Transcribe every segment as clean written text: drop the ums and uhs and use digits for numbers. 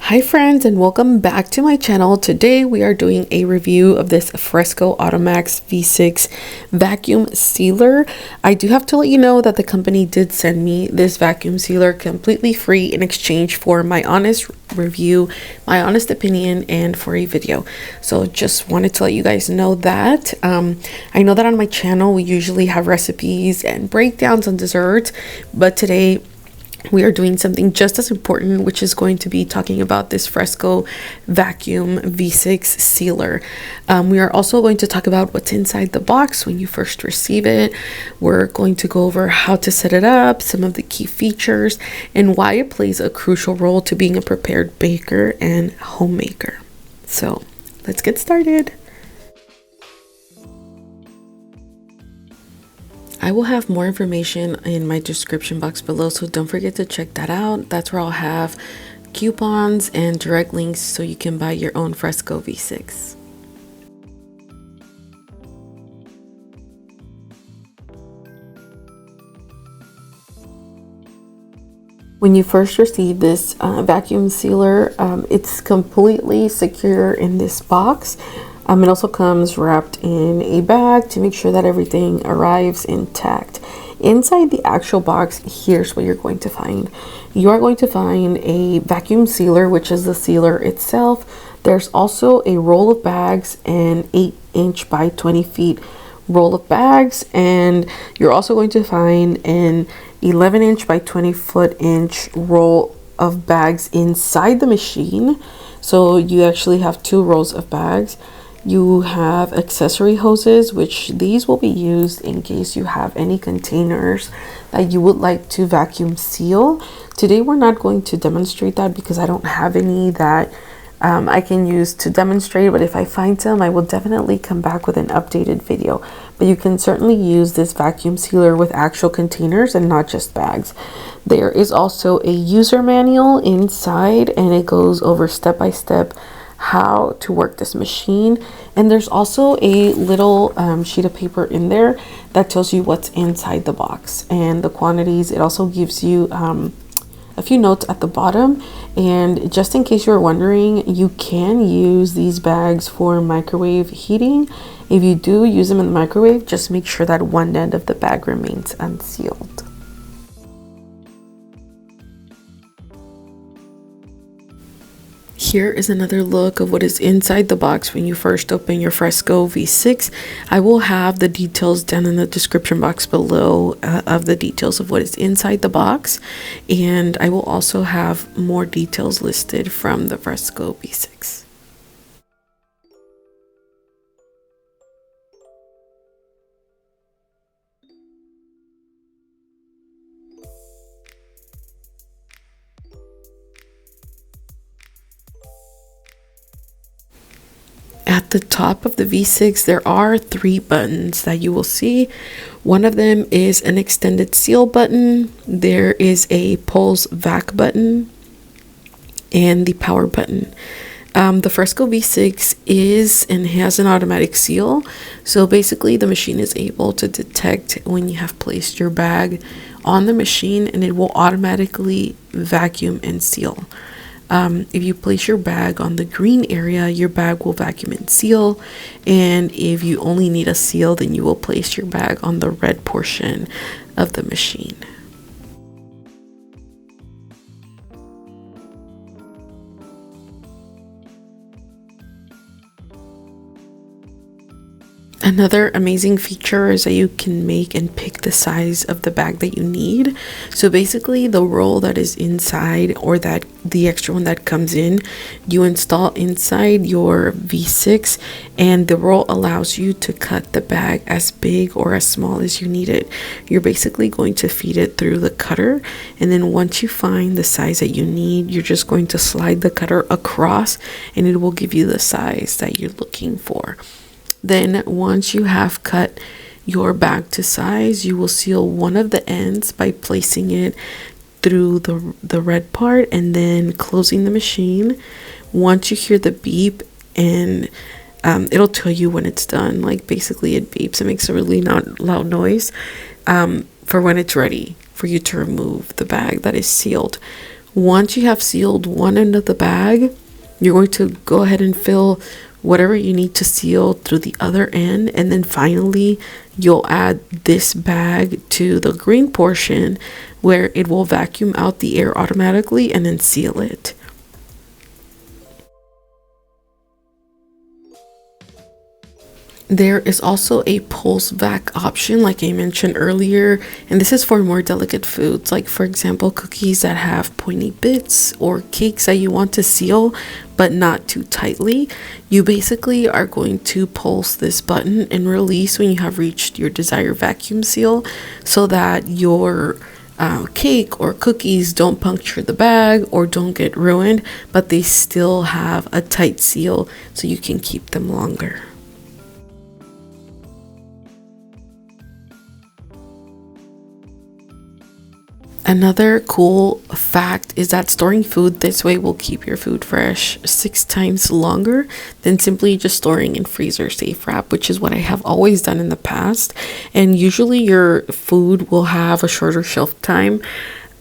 Hi friends, and welcome back to my channel. Today we are doing a review of this FRESKO AUTOMAX V6 vacuum sealer. I do have to let you know that the company did send me this vacuum sealer completely free in exchange for my honest review, my honest opinion, and for a video. So just wanted to let you guys know that. I know that on my channel we usually have recipes and breakdowns on desserts, but today we are doing something just as important, which is going to be talking about this FRESKO vacuum V6 sealer. We are also going to talk about what's inside the box when you first receive it. We're going to go over how to set it up, some of the key features, and why it plays a crucial role to being a prepared baker and homemaker. So let's get started. I will have more information in my description box below, so don't forget to check that out. That's where I'll have coupons and direct links so you can buy your own FRESKO V6. When you first receive this vacuum sealer, it's completely secure in this box. It also comes wrapped in a bag to make sure that everything arrives intact. Inside the actual box, here's what you're going to find. You are going to find a vacuum sealer, which is the sealer itself. There's also a roll of bags, an 8-inch by 20 feet roll of bags, and you're also going to find an 11-inch by 20-foot-inch roll of bags inside the machine. So you actually have two rolls of bags. You have accessory hoses, which these will be used in case you have any containers that you would like to vacuum seal. Today we're not going to demonstrate that because I don't have any that I can use to demonstrate, but if I find some, I will definitely come back with an updated video. But you can certainly use this vacuum sealer with actual containers and not just bags. There is also a user manual inside, and it goes over step by step how to work this machine, and there's also a little sheet of paper in there that tells you what's inside the box and the quantities. It also gives you a few notes at the bottom, and just in case you're wondering, you can use these bags for microwave heating. If you do use them in the microwave, just make sure that one end of the bag remains unsealed. Here is another look of what is inside the box when you first open your FRESKO V6. I will have the details down in the description box below of the details of what is inside the box, and I will also have more details listed from the FRESKO V6. At the top of the V6, there are 3 buttons that you will see. One of them is an extended seal button. There is a pulse vac button and the power button. The FRESKO V6 is and has an automatic seal. So basically the machine is able to detect when you have placed your bag on the machine, and it will automatically vacuum and seal. If you place your bag on the green area, your bag will vacuum and seal, and if you only need a seal, then you will place your bag on the red portion of the machine. Another amazing feature is that you can make and pick the size of the bag that you need. So basically the roll that is inside, or that the extra one that comes in, you install inside your V6, and the roll allows you to cut the bag as big or as small as you need it. You're basically going to feed it through the cutter, and then once you find the size that you need, you're just going to slide the cutter across, and it will give you the size that you're looking for. Then once you have cut your bag to size, you will seal one of the ends by placing it through the red part and then closing the machine. Once you hear the beep, and it'll tell you when it's done, like basically it beeps, it makes a really loud noise for when it's ready for you to remove the bag that is sealed. Once you have sealed one end of the bag, you're going to go ahead and fill whatever you need to seal through the other end, and then finally you'll add this bag to the green portion where it will vacuum out the air automatically and then seal it. There is also a pulse vac option, like I mentioned earlier, and this is for more delicate foods, like for example cookies that have pointy bits or cakes that you want to seal but not too tightly. You basically are going to pulse this button and release when you have reached your desired vacuum seal, so that your cake or cookies don't puncture the bag or don't get ruined, but they still have a tight seal so you can keep them longer. Another cool fact is that storing food this way will keep your food fresh 6 times longer than simply just storing in freezer safe wrap, which is what I have always done in the past. And usually your food will have a shorter shelf time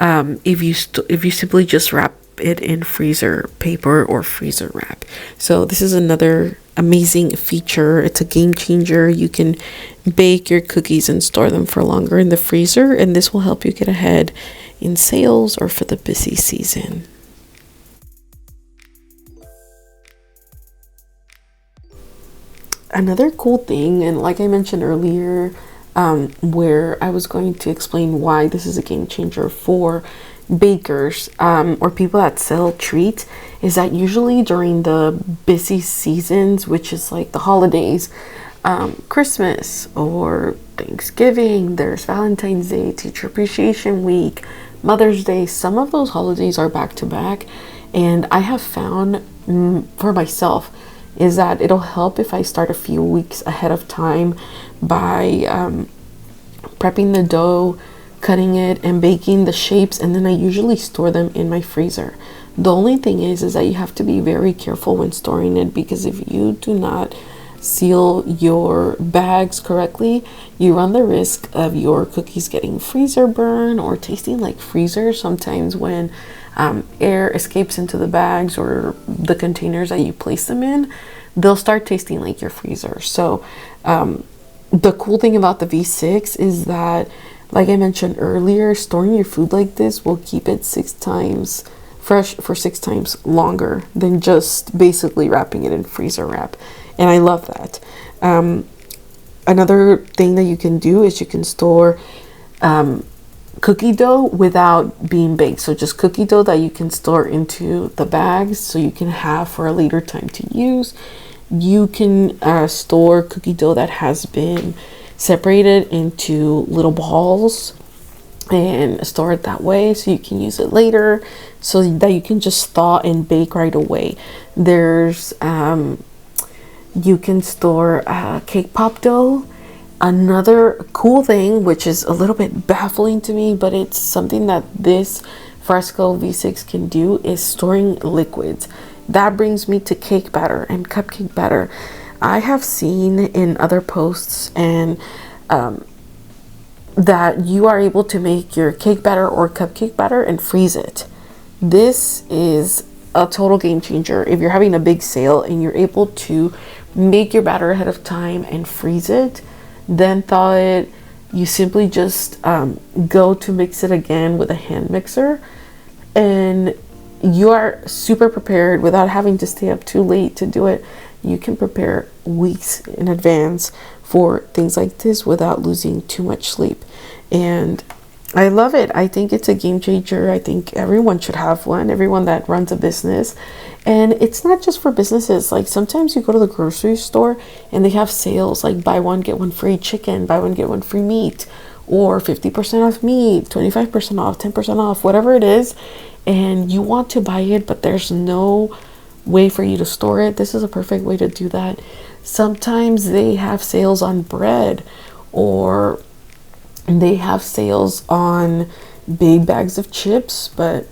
if you simply just wrap it in freezer paper or freezer wrap. So this is another amazing feature. It's a game changer. You can bake your cookies and store them for longer in the freezer, and this will help you get ahead in sales or for the busy season. Another cool thing, and like I mentioned earlier, where I was going to explain why this is a game changer for bakers or people that sell treats, is that usually during the busy seasons, which is like the holidays, Christmas or Thanksgiving, there's Valentine's Day, Teacher Appreciation Week, Mother's Day, some of those holidays are back to back, and I have found for myself is that it'll help if I start a few weeks ahead of time by prepping the dough, cutting it and baking the shapes, and then I usually store them in my freezer. The only thing is that you have to be very careful when storing it, because if you do not seal your bags correctly, you run the risk of your cookies getting freezer burn or tasting like freezer. Sometimes when air escapes into the bags or the containers that you place them in, they'll start tasting like your freezer. So the cool thing about the V6 is that, like I mentioned earlier, storing your food like this will keep it 6 times fresh for 6 times longer than just basically wrapping it in freezer wrap. And I love that. Another thing that you can do is you can store cookie dough without being baked. So just cookie dough that you can store into the bags so you can have for a later time to use. You can store cookie dough that has been separated into little balls and store it that way so you can use it later, so that you can just thaw and bake right away. There's you can store cake pop dough. Another cool thing, which is a little bit baffling to me, but it's something that this FRESKO V6 can do, is storing liquids. That brings me to cake batter and cupcake batter. I have seen in other posts and that you are able to make your cake batter or cupcake batter and freeze it. This is a total game changer. If you're having a big sale and you're able to make your batter ahead of time and freeze it, then thaw it, you simply just go to mix it again with a hand mixer, and you are super prepared without having to stay up too late to do it. You can prepare weeks in advance for things like this without losing too much sleep. And I love it. I think it's a game changer. I think everyone should have one, everyone that runs a business. And it's not just for businesses. Like sometimes you go to the grocery store and they have sales like buy one, get one free chicken, buy one, get one free meat, or 50% off meat, 25% off, 10% off, whatever it is. And you want to buy it, but there's no way for you to store it. This is a perfect way to do that. Sometimes they have sales on bread, or they have sales on big bags of chips, but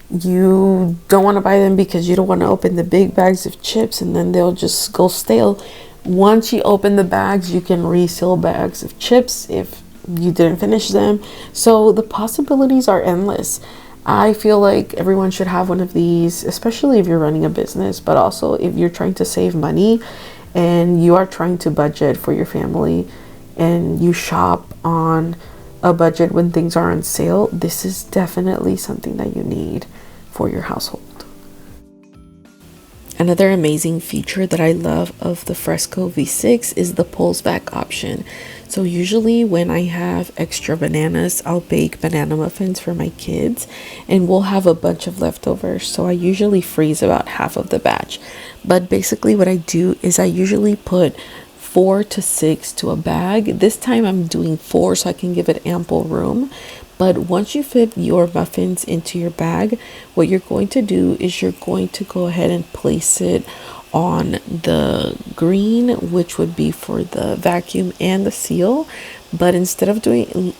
you don't want to buy them because you don't want to open the big bags of chips and then they'll just go stale. Once you open the bags, you can reseal bags of chips if you didn't finish them. So the possibilities are endless. I feel like everyone should have one of these, especially if you're running a business, but also if you're trying to save money and you are trying to budget for your family and you shop on a budget when things are on sale. This is definitely something that you need for your household. Another amazing feature that I love of the FRESKO V6 is the pulls back option. So usually when I have extra bananas, I'll bake banana muffins for my kids and we'll have a bunch of leftovers. So I usually freeze about half of the batch. But basically what I do is I usually put 4 to 6 to a bag. This time I'm doing 4 so I can give it ample room. But once you fit your muffins into your bag, what you're going to do is you're going to go ahead and place it on the green, which would be for the vacuum and the seal. But instead of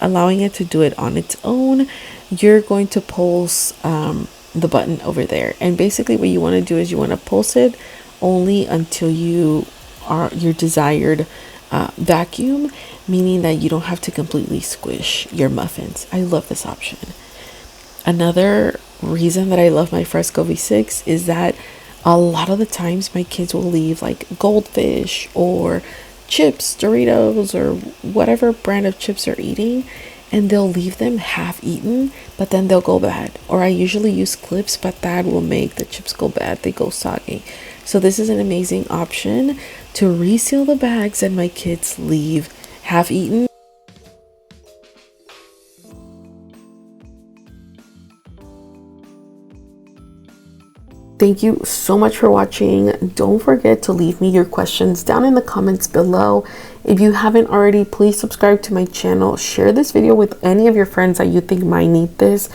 allowing it to do it on its own, you're going to pulse the button over there. And basically what you want to do is you want to pulse it only until your desired vacuum, meaning that you don't have to completely squish your muffins. I love this option. Another reason that I love my FRESKO V6 is that a lot of the times my kids will leave like goldfish or chips, Doritos, or whatever brand of chips they're eating, and they'll leave them half eaten, but then they'll go bad. Or I usually use clips, but that will make the chips go bad. They go soggy. So this is an amazing option to reseal the bags that my kids leave half eaten. Thank you so much for watching. Don't forget to leave me your questions down in the comments below. If you haven't already, please subscribe to my channel. Share this video with any of your friends that you think might need this.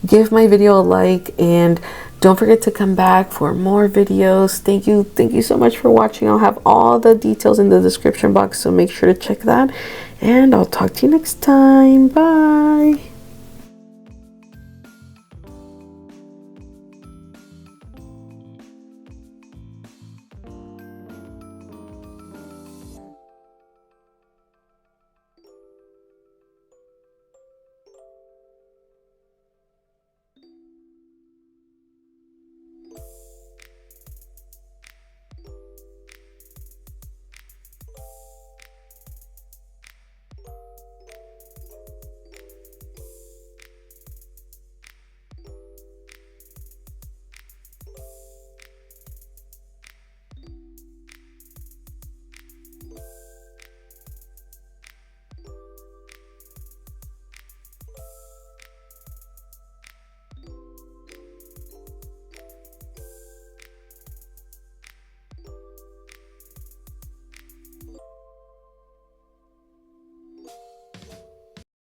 Give my video a like and don't forget to come back for more videos. Thank you so much for watching. I'll have all the details in the description box, so make sure to check that. And I'll talk to you next time. Bye.